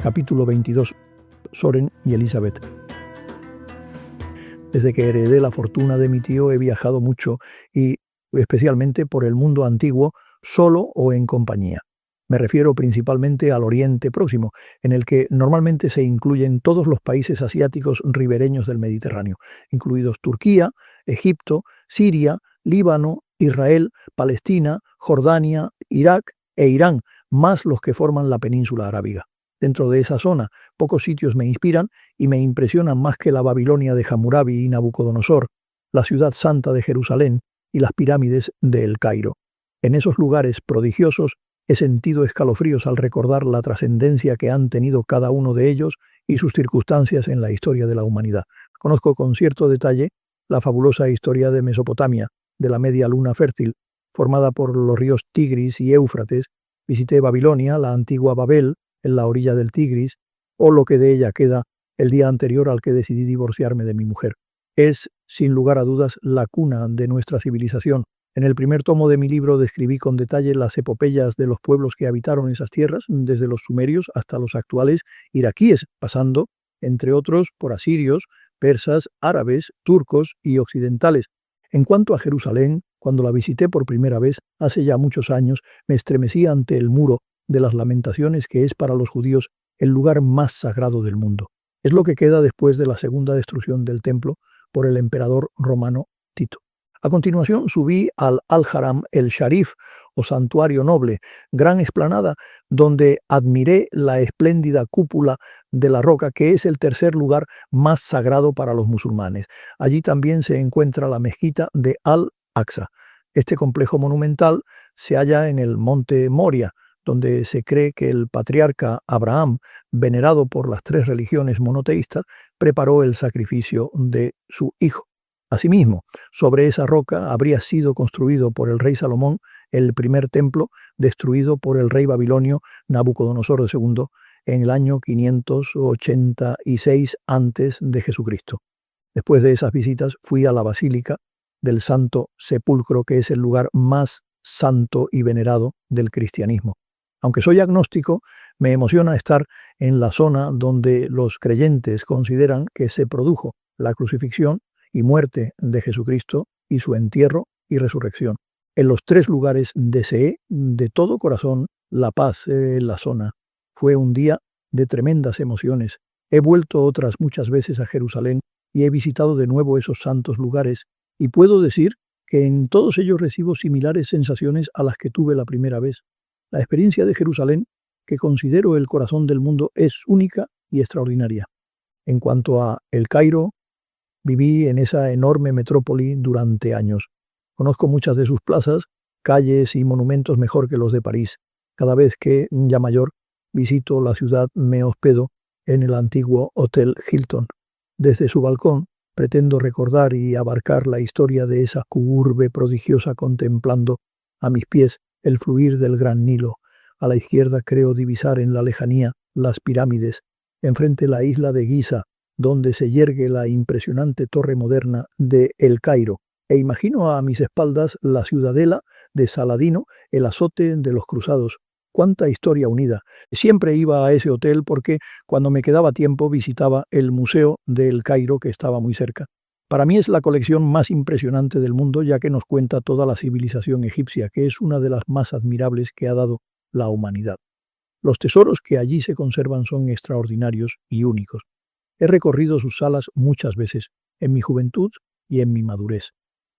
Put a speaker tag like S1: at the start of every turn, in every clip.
S1: Capítulo 22. Soren y Elizabeth. Desde que heredé la fortuna de mi tío he viajado mucho y especialmente por el mundo antiguo, solo o en compañía. Me refiero principalmente al Oriente Próximo, en el que normalmente se incluyen todos los países asiáticos ribereños del Mediterráneo, incluidos Turquía, Egipto, Siria, Líbano, Israel, Palestina, Jordania, Irak e Irán, más los que forman la península arábiga. Dentro de esa zona, pocos sitios me inspiran y me impresionan más que la Babilonia de Hammurabi y Nabucodonosor, la ciudad santa de Jerusalén y las pirámides de El Cairo. En esos lugares prodigiosos he sentido escalofríos al recordar la trascendencia que han tenido cada uno de ellos y sus circunstancias en la historia de la humanidad. Conozco con cierto detalle la fabulosa historia de Mesopotamia, de la media luna fértil, formada por los ríos Tigris y Éufrates. Visité Babilonia, la antigua Babel, en la orilla del Tigris, o lo que de ella queda, el día anterior al que decidí divorciarme de mi mujer. Es, sin lugar a dudas, la cuna de nuestra civilización. En el primer tomo de mi libro describí con detalle las epopeyas de los pueblos que habitaron esas tierras, desde los sumerios hasta los actuales iraquíes, pasando, entre otros, por asirios, persas, árabes, turcos y occidentales. En cuanto a Jerusalén, cuando la visité por primera vez, hace ya muchos años, me estremecí ante el muro de las lamentaciones, que es para los judíos el lugar más sagrado del mundo. Es lo que queda después de la segunda destrucción del templo por el emperador romano Tito. A continuación subí al Al-Haram el-Sharif, o santuario noble, gran explanada donde admiré la espléndida cúpula de la roca, que es el tercer lugar más sagrado para los musulmanes. Allí también se encuentra la mezquita de Al-Aqsa. Este complejo monumental se halla en el monte Moria, donde se cree que el patriarca Abraham, venerado por las tres religiones monoteístas, preparó el sacrificio de su hijo. Asimismo, sobre esa roca habría sido construido por el rey Salomón el primer templo destruido por el rey babilonio Nabucodonosor II en el año 586 a.C. Después de esas visitas fui a la Basílica del Santo Sepulcro, que es el lugar más santo y venerado del cristianismo. Aunque soy agnóstico, me emociona estar en la zona donde los creyentes consideran que se produjo la crucifixión y muerte de Jesucristo y su entierro y resurrección. En los tres lugares deseé de todo corazón la paz en la zona. Fue un día de tremendas emociones. He vuelto otras muchas veces a Jerusalén y he visitado de nuevo esos santos lugares, y puedo decir que en todos ellos recibo similares sensaciones a las que tuve la primera vez. La experiencia de Jerusalén, que considero el corazón del mundo, es única y extraordinaria. En cuanto a El Cairo, viví en esa enorme metrópoli durante años. Conozco muchas de sus plazas, calles y monumentos mejor que los de París. Cada vez que, ya mayor, visito la ciudad me hospedo en el antiguo Hotel Hilton. Desde su balcón pretendo recordar y abarcar la historia de esa urbe prodigiosa, contemplando a mis pies el fluir del gran Nilo. A la izquierda creo divisar en la lejanía las pirámides, enfrente la isla de Giza, donde se yergue la impresionante torre moderna de El Cairo, e imagino a mis espaldas la ciudadela de Saladino, el azote de los cruzados. ¡Cuánta historia unida! Siempre iba a ese hotel porque cuando me quedaba tiempo visitaba el Museo de El Cairo, que estaba muy cerca. Para mí es la colección más impresionante del mundo, ya que nos cuenta toda la civilización egipcia, que es una de las más admirables que ha dado la humanidad. Los tesoros que allí se conservan son extraordinarios y únicos. He recorrido sus salas muchas veces, en mi juventud y en mi madurez.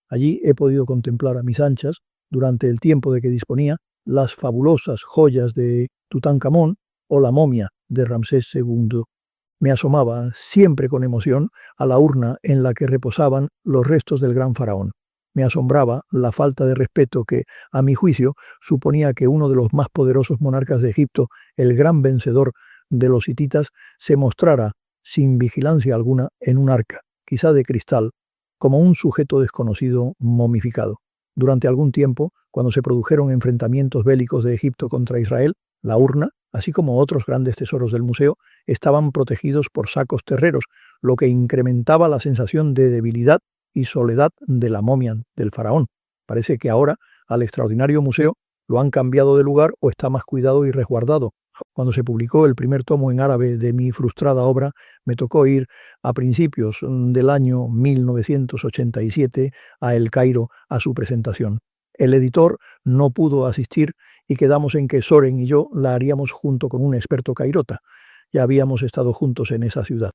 S1: Allí he podido contemplar a mis anchas, durante el tiempo de que disponía, las fabulosas joyas de Tutankamón o la momia de Ramsés II. Me asomaba, siempre con emoción, a la urna en la que reposaban los restos del gran faraón. Me asombraba la falta de respeto que, a mi juicio, suponía que uno de los más poderosos monarcas de Egipto, el gran vencedor de los hititas, se mostrara sin vigilancia alguna en un arca, quizá de cristal, como un sujeto desconocido momificado. Durante algún tiempo, cuando se produjeron enfrentamientos bélicos de Egipto contra Israel, la urna, así como otros grandes tesoros del museo, estaban protegidos por sacos terreros, lo que incrementaba la sensación de debilidad y soledad de la momia del faraón. Parece que ahora, al extraordinario museo, lo han cambiado de lugar o está más cuidado y resguardado, Cuando se publicó el primer tomo en árabe de mi frustrada obra, me tocó ir a principios del año 1987 a El Cairo a su presentación. El editor no pudo asistir y quedamos en que Soren y yo la haríamos junto con un experto cairota. Ya habíamos estado juntos en esa ciudad.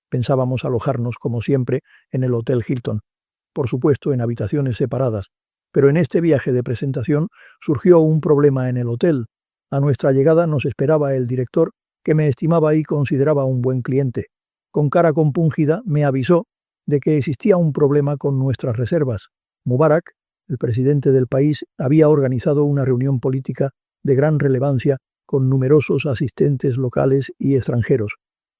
S1: Pensábamos alojarnos, como siempre, en el Hotel Hilton, por supuesto en habitaciones separadas, pero en este viaje de presentación surgió un problema en el hotel. A nuestra llegada nos esperaba el director, que me estimaba y consideraba un buen cliente. Con cara compungida me avisó de que existía un problema con nuestras reservas. Mubarak, el presidente del país, había organizado una reunión política de gran relevancia con numerosos asistentes locales y extranjeros.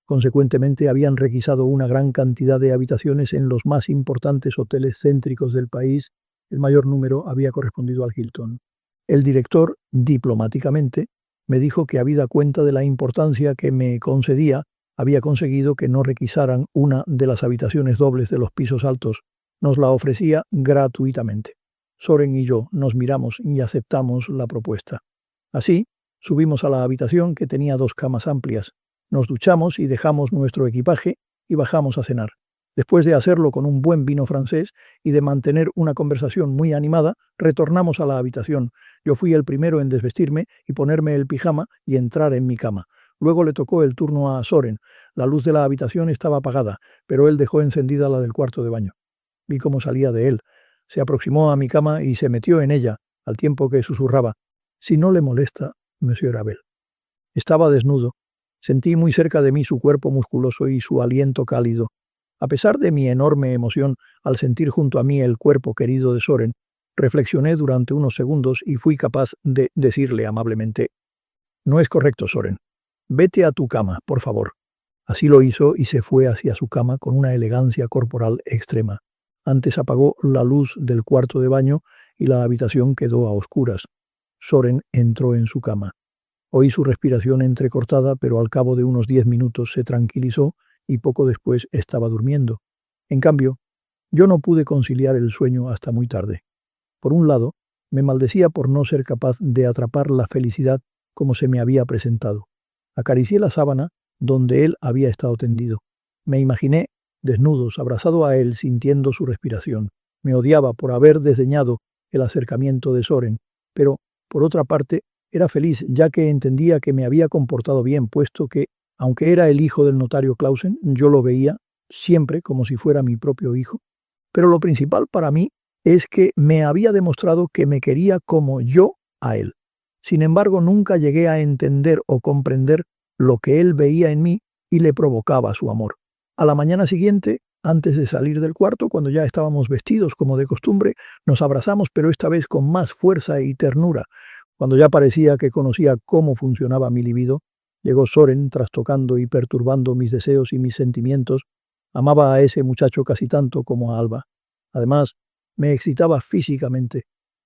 S1: Consecuentemente, habían requisado una gran cantidad de habitaciones en los más importantes hoteles céntricos del país. El mayor número había correspondido al Hilton. El director, diplomáticamente, me dijo que, habida cuenta de la importancia que me concedía, había conseguido que no requisaran una de las habitaciones dobles de los pisos altos. Nos la ofrecía gratuitamente. Soren y yo nos miramos y aceptamos la propuesta. Así, subimos a la habitación, que tenía 2 camas amplias. Nos duchamos y dejamos nuestro equipaje y bajamos a cenar. Después de hacerlo con un buen vino francés y de mantener una conversación muy animada, retornamos a la habitación. Yo fui el primero en desvestirme y ponerme el pijama y entrar en mi cama. Luego le tocó el turno a Soren. La luz de la habitación estaba apagada, pero él dejó encendida la del cuarto de baño. Vi cómo salía de él. Se aproximó a mi cama y se metió en ella, al tiempo que susurraba: «Si no le molesta, Monsieur Abel». Estaba desnudo. Sentí muy cerca de mí su cuerpo musculoso y su aliento cálido. A pesar de mi enorme emoción al sentir junto a mí el cuerpo querido de Soren, reflexioné durante unos segundos y fui capaz de decirle amablemente: «No es correcto, Soren. Vete a tu cama, por favor». Así lo hizo y se fue hacia su cama con una elegancia corporal extrema. Antes apagó la luz del cuarto de baño y la habitación quedó a oscuras. Soren entró en su cama. Oí su respiración entrecortada, pero al cabo de unos 10 minutos se tranquilizó y poco después estaba durmiendo. En cambio, yo no pude conciliar el sueño hasta muy tarde. Por un lado, me maldecía por no ser capaz de atrapar la felicidad como se me había presentado. Acaricié la sábana donde él había estado tendido. Me imaginé desnudos, abrazado a él, sintiendo su respiración. Me odiaba por haber desdeñado el acercamiento de Soren, pero, por otra parte, era feliz, ya que entendía que me había comportado bien, puesto que, aunque era el hijo del notario Clausen, yo lo veía siempre como si fuera mi propio hijo. Pero lo principal para mí es que me había demostrado que me quería como yo a él. Sin embargo, nunca llegué a entender o comprender lo que él veía en mí y le provocaba su amor. A la mañana siguiente, antes de salir del cuarto, cuando ya estábamos vestidos como de costumbre, nos abrazamos, pero esta vez con más fuerza y ternura. Cuando ya parecía que conocía cómo funcionaba mi libido, llegó Soren trastocando y perturbando mis deseos y mis sentimientos. Amaba a ese muchacho casi tanto como a Alba. Además, me excitaba físicamente.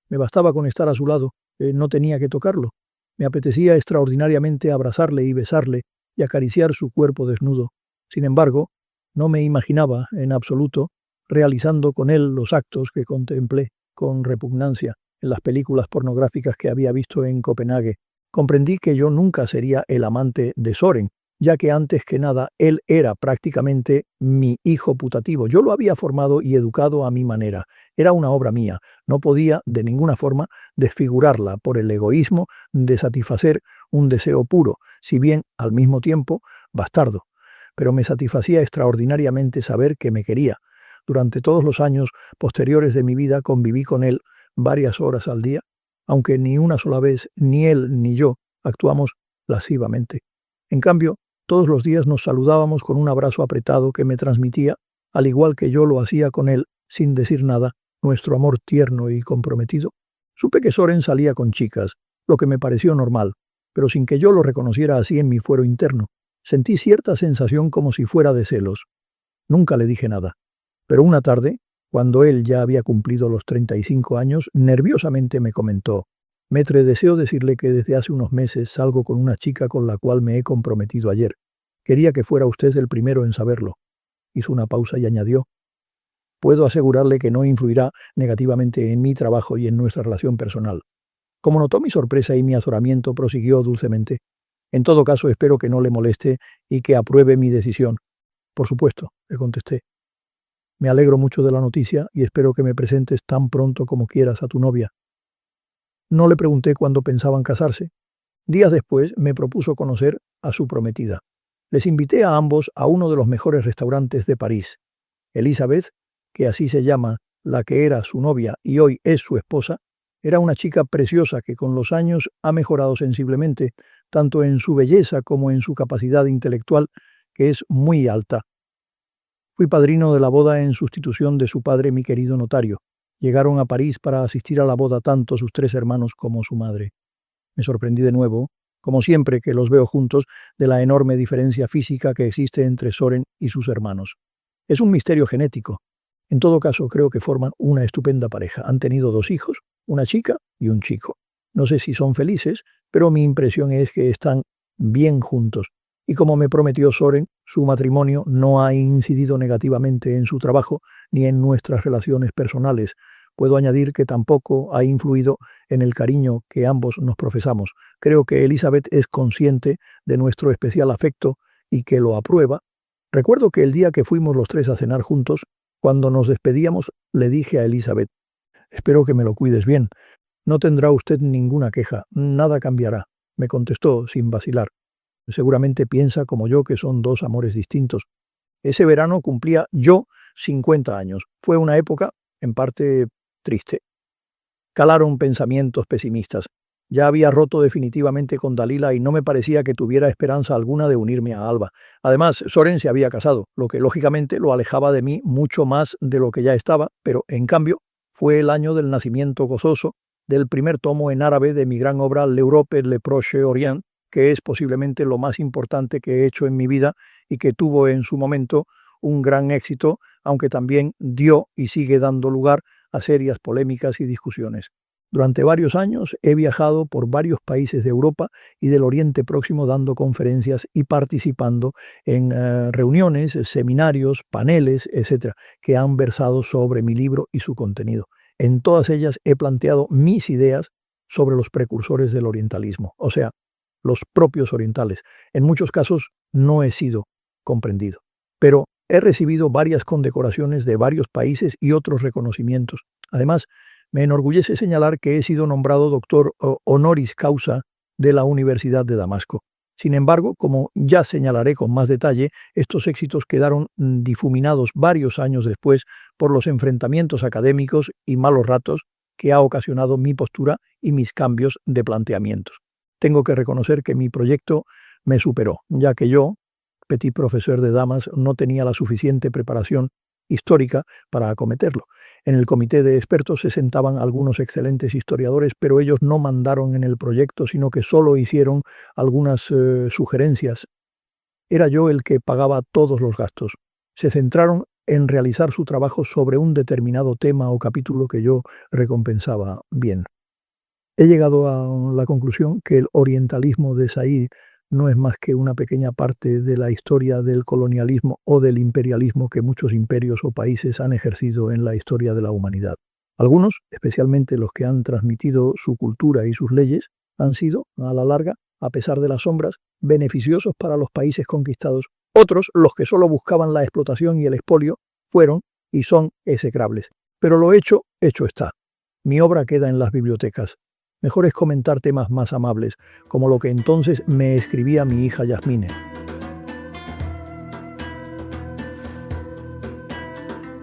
S1: Me bastaba con estar a su lado, no tenía que tocarlo. Me apetecía extraordinariamente abrazarle y besarle y acariciar su cuerpo desnudo. Sin embargo, no me imaginaba, en absoluto, realizando con él los actos que contemplé con repugnancia en las películas pornográficas que había visto en Copenhague. Comprendí que yo nunca sería el amante de Soren, ya que antes que nada él era prácticamente mi hijo putativo. Yo lo había formado y educado a mi manera. Era una obra mía. No podía, de ninguna forma, desfigurarla por el egoísmo de satisfacer un deseo puro, si bien, al mismo tiempo, bastardo. Pero me satisfacía extraordinariamente saber que me quería. Durante todos los años posteriores de mi vida conviví con él varias horas al día, aunque ni una sola vez ni él ni yo actuamos lascivamente. En cambio, todos los días nos saludábamos con un abrazo apretado que me transmitía, al igual que yo lo hacía con él, sin decir nada, nuestro amor tierno y comprometido. Supe que Soren salía con chicas, lo que me pareció normal, pero sin que yo lo reconociera así en mi fuero interno. Sentí cierta sensación como si fuera de celos. Nunca le dije nada, pero una tarde, cuando él ya había cumplido los 35 años, nerviosamente me comentó: «Maître, deseo decirle que desde hace unos meses salgo con una chica con la cual me he comprometido ayer. Quería que fuera usted el primero en saberlo». Hizo una pausa y añadió: «Puedo asegurarle que no influirá negativamente en mi trabajo y en nuestra relación personal». Como notó mi sorpresa y mi azoramiento, prosiguió dulcemente: En todo caso, espero que no le moleste y que apruebe mi decisión. Por supuesto, le contesté. Me alegro mucho de la noticia y espero que me presentes tan pronto como quieras a tu novia. No le pregunté cuándo pensaban casarse. Días después me propuso conocer a su prometida. Les invité a ambos a uno de los mejores restaurantes de París. Elizabeth, que así se llama la que era su novia y hoy es su esposa, era una chica preciosa que con los años ha mejorado sensiblemente, tanto en su belleza como en su capacidad intelectual, que es muy alta. Fui padrino de la boda en sustitución de su padre, mi querido notario. Llegaron a París para asistir a la boda tanto sus 3 hermanos como su madre. Me sorprendí de nuevo, como siempre que los veo juntos, de la enorme diferencia física que existe entre Soren y sus hermanos. Es un misterio genético. En todo caso, creo que forman una estupenda pareja. Han tenido 2 hijos, una chica y un chico. No sé si son felices, pero mi impresión es que están bien juntos. Y como me prometió Soren, su matrimonio no ha incidido negativamente en su trabajo ni en nuestras relaciones personales. Puedo añadir que tampoco ha influido en el cariño que ambos nos profesamos. Creo que Elizabeth es consciente de nuestro especial afecto y que lo aprueba. Recuerdo que el día que fuimos los 3 a cenar juntos, cuando nos despedíamos, le dije a Elizabeth: «Espero que me lo cuides bien. No tendrá usted ninguna queja, nada cambiará», me contestó sin vacilar. Seguramente piensa como yo que son 2 amores distintos. Ese verano cumplía yo 50 años. Fue una época, en parte, triste. Calaron pensamientos pesimistas. Ya había roto definitivamente con Dalila y no me parecía que tuviera esperanza alguna de unirme a Alba. Además, Soren se había casado, lo que lógicamente lo alejaba de mí mucho más de lo que ya estaba, pero en cambio fue el año del nacimiento gozoso del primer tomo en árabe de mi gran obra L'Europe le Proche Orient, que es posiblemente lo más importante que he hecho en mi vida y que tuvo en su momento un gran éxito, aunque también dio y sigue dando lugar a serias polémicas y discusiones. Durante varios años he viajado por varios países de Europa y del Oriente Próximo dando conferencias y participando en reuniones, seminarios, paneles, etcétera, que han versado sobre mi libro y su contenido. En todas ellas he planteado mis ideas sobre los precursores del orientalismo, o sea, los propios orientales. En muchos casos no he sido comprendido, pero he recibido varias condecoraciones de varios países y otros reconocimientos. Además, me enorgullece señalar que he sido nombrado doctor honoris causa de la Universidad de Damasco. Sin embargo, como ya señalaré con más detalle, estos éxitos quedaron difuminados varios años después por los enfrentamientos académicos y malos ratos que ha ocasionado mi postura y mis cambios de planteamientos. Tengo que reconocer que mi proyecto me superó, ya que yo, petit profesor de Damas, no tenía la suficiente preparación histórica para acometerlo. En el comité de expertos se sentaban algunos excelentes historiadores, pero ellos no mandaron en el proyecto, sino que solo hicieron algunas sugerencias. Era yo el que pagaba todos los gastos. Se centraron en realizar su trabajo sobre un determinado tema o capítulo que yo recompensaba bien. He llegado a la conclusión que el orientalismo de Said no es más que una pequeña parte de la historia del colonialismo o del imperialismo que muchos imperios o países han ejercido en la historia de la humanidad. Algunos, especialmente los que han transmitido su cultura y sus leyes, han sido, a la larga, a pesar de las sombras, beneficiosos para los países conquistados. Otros, los que solo buscaban la explotación y el expolio, fueron y son execrables. Pero lo hecho, hecho está. Mi obra queda en las bibliotecas. Mejor es comentar temas más amables, como lo que entonces me escribía mi hija Yasmine.